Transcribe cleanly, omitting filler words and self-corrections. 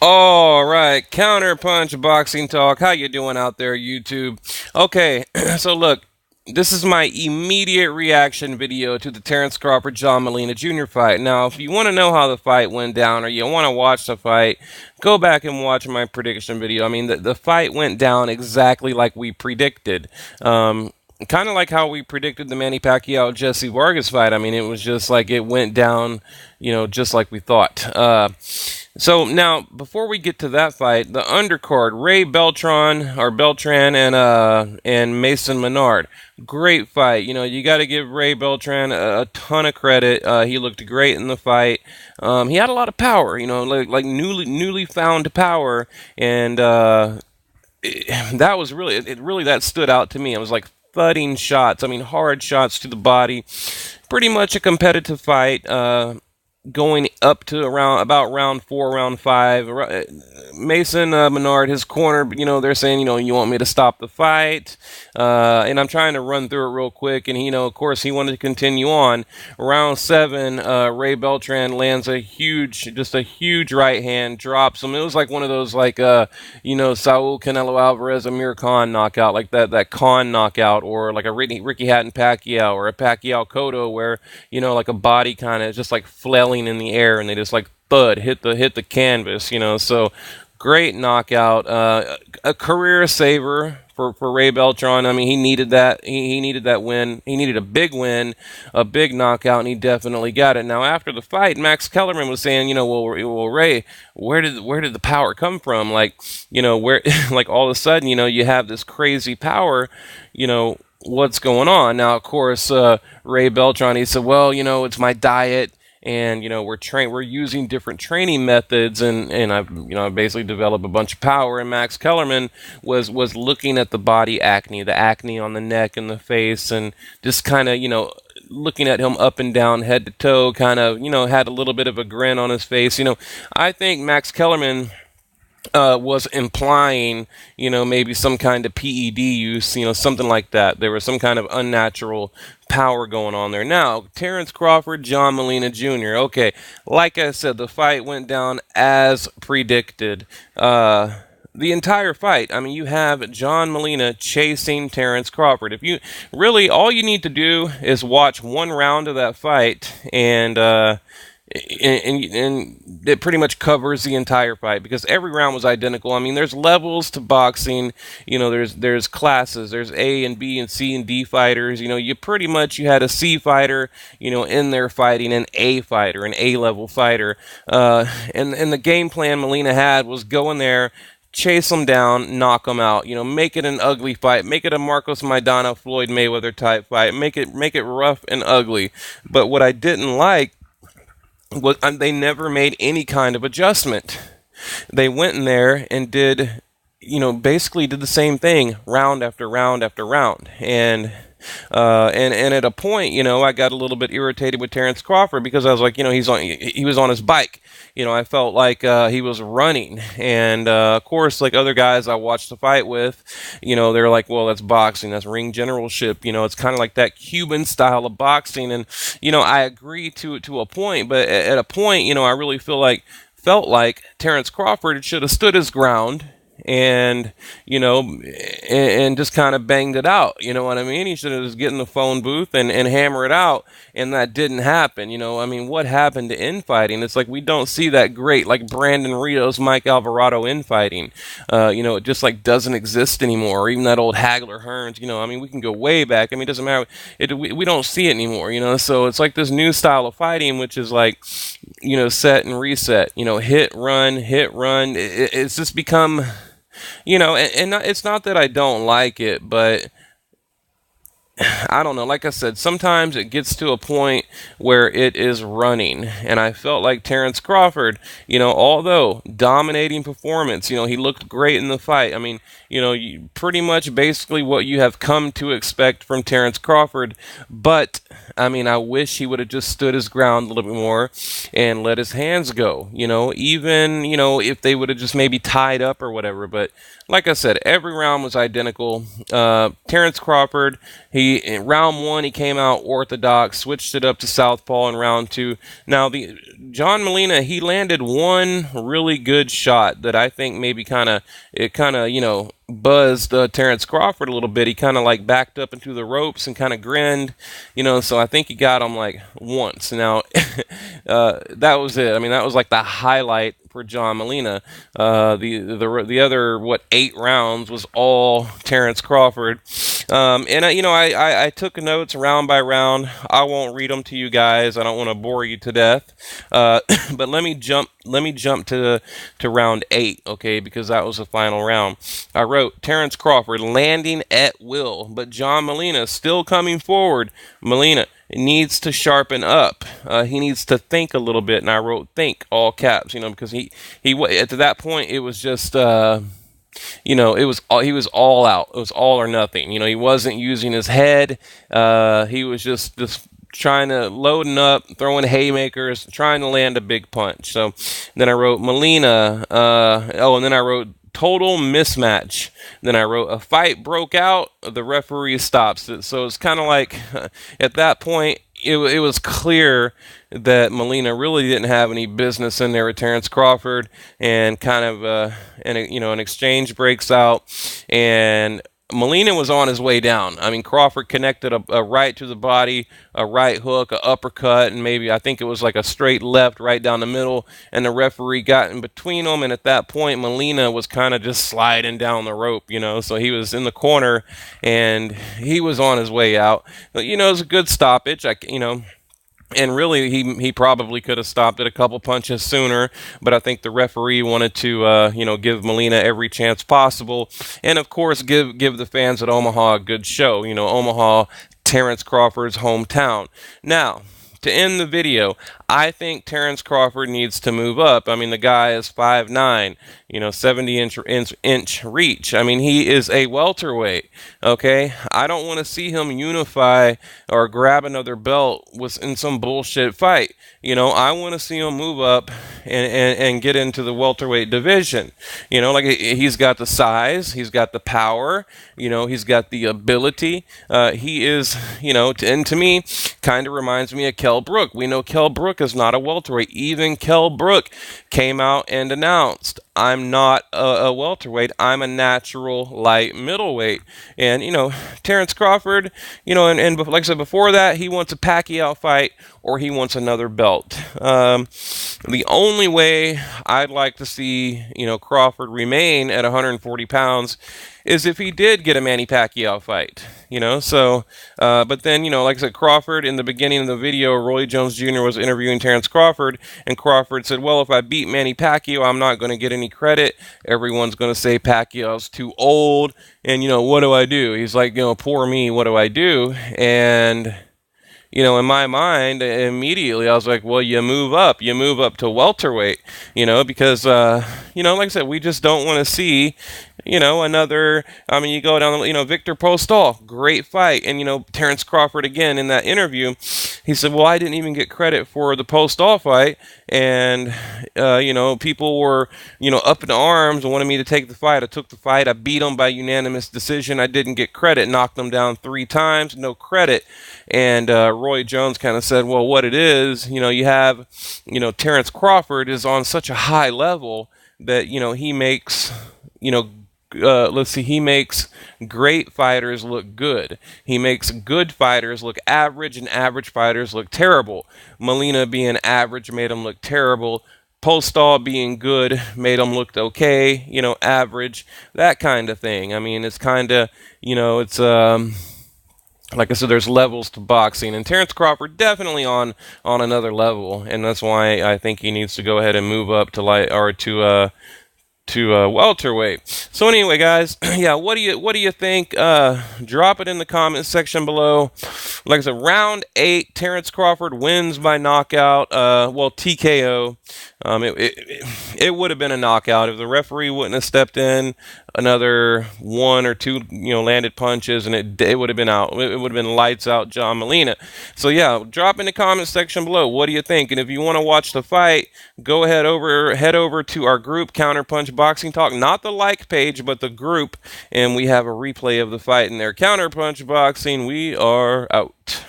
All right, Counterpunch Boxing Talk. How you doing out there, YouTube? Okay, so look, this is my immediate reaction video to the Terence Crawford John Molina Jr. fight. Now, if you want to know how the fight went down, or you want to watch the fight, go back and watch my prediction video. I mean, the fight went down exactly like we predicted. Kind of like how we predicted the Manny Pacquiao Jesse Vargas fight. I mean, it was just like it went down, just like we thought. So now, before we get to that fight, the undercard: Ray Beltran and Mason Menard. Great fight. You got to give Ray Beltran a ton of credit. He looked great in the fight. He had a lot of power. Like newly found power, and that was really it. Really, that stood out to me. It was like thudding shots. I mean, hard shots to the body. Pretty much a competitive fight. Going up to about round 4, round 5. Mason Menard, his corner, they're saying, you want me to stop the fight, and I'm trying to run through it real quick, and of course, he wanted to continue on. Round 7, Ray Beltran lands just a huge right hand, drops him. It was like one of those, like, Saul Canelo Alvarez, Amir Khan knockout, like that Khan knockout, or like a Ricky Hatton Pacquiao, or a Pacquiao Cotto, where, like a body kind of just like flailing in the air, and they just like thud hit the canvas. So great knockout, a career saver for Ray Beltran. I mean, he needed that. He needed that win. He needed a big win, a big knockout, and he definitely got it. Now, after the fight, Max Kellerman was saying, well, Ray, where did the power come from? Like, where, like all of a sudden, you have this crazy power, what's going on? Now, of course, Ray Beltran, he said, well, it's my diet. And we're using different training methods, and I've basically developed a bunch of power. And Max Kellerman was looking at the body acne, the acne on the neck and the face, and just kind of looking at him up and down, head to toe, kind of had a little bit of a grin on his face. I think Max Kellerman was implying, maybe some kind of PED use, something like that. There was some kind of unnatural power going on there. Now, Terence Crawford, John Molina Jr. Okay, like I said, the fight went down as predicted. The entire fight, I mean, you have John Molina chasing Terence Crawford. If you really, all you need to do is watch one round of that fight, and it pretty much covers the entire fight, because every round was identical. I mean, there's levels to boxing. There's classes. There's A and B and C and D fighters. You had a C fighter, in there fighting an A fighter, an A level fighter. And the game plan Molina had was go in there, chase them down, knock them out. Make it an ugly fight. Make it a Marcos Maidana, Floyd Mayweather type fight. Make it rough and ugly. But what I didn't like was they never made any kind of adjustment. They went in there and did, basically did the same thing round after round after round. And at a point, I got a little bit irritated with Terence Crawford, because I was like, he was on his bike. I felt like he was running. And of course, like other guys I watched the fight with, they're like, well, that's boxing, that's ring generalship. It's kind of like that Cuban style of boxing. And I agree to a point, but at a point, I really felt like Terence Crawford should have stood his ground, and and just kind of banged it out. You know what I mean? He should have just get in the phone booth and hammer it out, and that didn't happen. I mean, what happened to infighting? It's like we don't see that great, like Brandon Rios, Mike Alvarado infighting. It just like doesn't exist anymore. Or even that old Hagler Hearns. I mean, we can go way back. I mean, it doesn't matter. We don't see it anymore. So it's like this new style of fighting, which is like, set and reset. Hit, run, hit, run. It's just become, and it's not that I don't like it, but I don't know. Like I said, sometimes it gets to a point where it is running, and I felt like Terence Crawford, although dominating performance, he looked great in the fight. I mean, pretty much basically what you have come to expect from Terence Crawford, but I mean, I wish he would have just stood his ground a little bit more and let his hands go, even, if they would have just maybe tied up or whatever. But like I said, every round was identical. Terence Crawford, he In round 1, he came out orthodox, switched it up to southpaw in round 2. Now, John Molina, he landed one really good shot that I think maybe kind of, buzzed Terence Crawford a little bit. He kind of like backed up into the ropes and kind of grinned, so I think he got him like once. Now, that was it. I mean, that was like the highlight for John Molina. The other 8 rounds was all Terence Crawford. I took notes round by round. I won't read them to you guys. I don't want to bore you to death. But let me jump to round 8, okay? Because that was the final round. I wrote Terence Crawford landing at will, but John Molina still coming forward. Molina needs to sharpen up. He needs to think a little bit, and I wrote "think" all caps. Because he at that point it was just. He was all out. It was all or nothing. He wasn't using his head. He was just trying to loading up, throwing haymakers, trying to land a big punch. So then I wrote Molina. And then I wrote total mismatch. Then I wrote a fight broke out. The referee stops it. So it's kind of like at that point it was clear that Molina really didn't have any business in there with Terence Crawford, and kind of an exchange breaks out, and Molina was on his way down. I mean, Crawford connected a right to the body, a right hook, a uppercut, and maybe I think it was like a straight left right down the middle, and the referee got in between them, and at that point Molina was kind of just sliding down the rope, so he was in the corner and he was on his way out. But, it was a good stoppage. And really, he probably could have stopped it a couple punches sooner, but I think the referee wanted to, give Molina every chance possible, and of course, give the fans at Omaha a good show. Omaha, Terence Crawford's hometown. Now, to end the video, I think Terence Crawford needs to move up. I mean, the guy is 5'9", 70-inch reach. I mean, he is a welterweight, okay? I don't want to see him unify or grab another belt in some bullshit fight. I want to see him move up and get into the welterweight division. Like he's got the size, he's got the power, he's got the ability. He is, and to me, kind of reminds me of Kell Brook. We know Kell Brook is not a welterweight. Even Kell Brook came out and announced, I'm not a welterweight. I'm a natural light middleweight. And, Terence Crawford, and like I said before that, he wants a Pacquiao fight or he wants another belt. The only way I'd like to see, Crawford remain at 140 pounds is if he did get a Manny Pacquiao fight, but then, like I said, Crawford, in the beginning of the video, Roy Jones Jr. was interviewing Terence Crawford, and Crawford said, well, if I beat Manny Pacquiao, I'm not going to get any credit. Everyone's going to say Pacquiao's too old, and, what do I do? He's like, poor me, what do I do? And in my mind, immediately, I was like, well, you move up to welterweight, because, like I said, we just don't want to see, another, you go down, Victor Postol, great fight. And, Terence Crawford, again, in that interview, he said, well, I didn't even get credit for the Postol fight. And, people were, up in arms and wanted me to take the fight. I took the fight. I beat him by unanimous decision. I didn't get credit. Knocked him down 3 times. No credit. And Roy Jones kind of said, well, what it is, you have, Terence Crawford is on such a high level that, he makes, he makes great fighters look good. He makes good fighters look average, and average fighters look terrible. Molina being average made him look terrible. Postol being good made him look okay, average, that kind of thing. I mean, it's kind of, it's, like I said, there's levels to boxing, and Terence Crawford definitely on another level, and that's why I think he needs to go ahead and move up to welterweight. So anyway, guys, yeah, what do you think? Drop it in the comment section below. Like I said, round 8, Terence Crawford wins by knockout. TKO. It would have been a knockout if the referee wouldn't have stepped in another 1 or 2, landed punches, and it would have been out. It would have been lights out, John Molina. So yeah, drop in the comment section below. What do you think? And if you want to watch the fight, go head over to our group, Counterpunch Punch Boxing Talk, not the like page, but the group, and we have a replay of the fight in there. Counter Punch Boxing, we are out.